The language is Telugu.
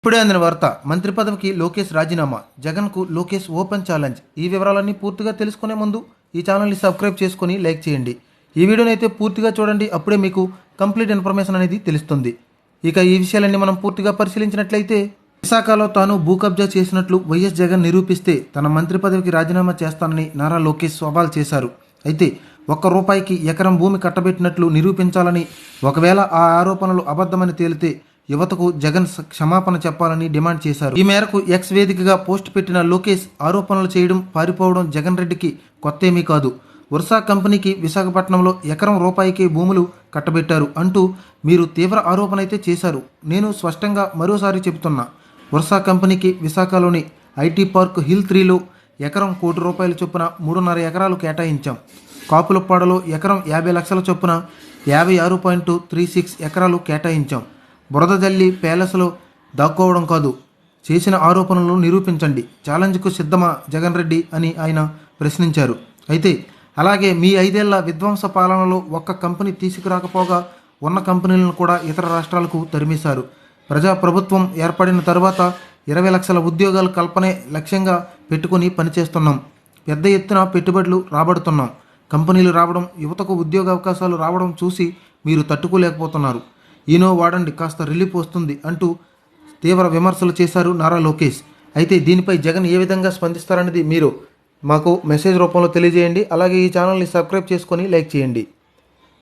ఇప్పుడే అందిన వార్త. మంత్రి పదవికి లోకేష్ రాజీనామా, జగన్కు లోకేష్ ఓపెన్ ఛాలెంజ్. ఈ వివరాలన్నీ పూర్తిగా తెలుసుకునే ముందు ఈ ఛానల్ని సబ్స్క్రైబ్ చేసుకొని లైక్ చేయండి. ఈ వీడియోని అయితే పూర్తిగా చూడండి, అప్పుడే మీకు కంప్లీట్ ఇన్ఫర్మేషన్ అనేది తెలుస్తుంది. ఇక ఈ విషయాలన్నీ మనం పూర్తిగా పరిశీలించినట్లయితే, విశాఖలో తాను భూ కబ్జా చేసినట్లు వైఎస్ జగన్ నిరూపిస్తే తన మంత్రి పదవికి రాజీనామా చేస్తానని నారా లోకేష్ సవాల్ చేశారు. అయితే ₹1 ఎకరం భూమి కట్టబెట్టినట్లు నిరూపించాలని, ఒకవేళ ఆ ఆరోపణలు అబద్ధమని తేలితే యువతకు జగన్ క్షమాపణ చెప్పాలని డిమాండ్ చేశారు. ఈ మేరకు ఎక్స్ వేదికగా పోస్ట్ పెట్టిన లోకేష్, ఆరోపణలు చేయడం, పారిపోవడం జగన్ రెడ్డికి కొత్తేమీ కాదు. వర్షా కంపెనీకి విశాఖపట్నంలో ₹1 భూములు కట్టబెట్టారు అంటూ మీరు తీవ్ర ఆరోపణ అయితే చేశారు. నేను స్పష్టంగా మరోసారి చెబుతున్నా, వర్షా కంపెనీకి విశాఖలోని ఐటీ పార్క్ హిల్ 3లో ఎకరం ₹1 చొప్పున 3.5 ఎకరాలు కేటాయించాం. కాపులపాడలో ఎకరం 50 లక్షల చొప్పున 56.36 ఎకరాలు కేటాయించాం. బురద జల్లి ప్యాలెస్లో దాక్కోవడం కాదు, చేసిన ఆరోపణలను నిరూపించండి. ఛాలెంజ్కు సిద్ధమా జగన్ రెడ్డి అని ఆయన ప్రశ్నించారు. అయితే అలాగే మీ 5 ఏళ్ల విధ్వంస పాలనలో ఒక్క కంపెనీ తీసుకురాకపోగా ఉన్న కంపెనీలను కూడా ఇతర రాష్ట్రాలకు తరిమేశారు. ప్రజాప్రభుత్వం ఏర్పడిన తర్వాత 20 లక్షల ఉద్యోగాల కల్పనే లక్ష్యంగా పెట్టుకుని పనిచేస్తున్నాం. పెద్ద ఎత్తున పెట్టుబడులు రాబడుతున్నాం. కంపెనీలు రావడం, యువతకు ఉద్యోగ అవకాశాలు రావడం చూసి మీరు తట్టుకోలేకపోతున్నారు. ఈనో వాడండి, కాస్త రిలీఫ్ వస్తుంది అంటూ తీవ్ర విమర్శలు చేశారు నారా లోకేష్. అయితే దీనిపై జగన్ ఏ విధంగా స్పందిస్తారనేది మీరు మాకు మెసేజ్ రూపంలో తెలియజేయండి. అలాగే ఈ ఛానల్ని సబ్స్క్రైబ్ చేసుకొని లైక్ చేయండి.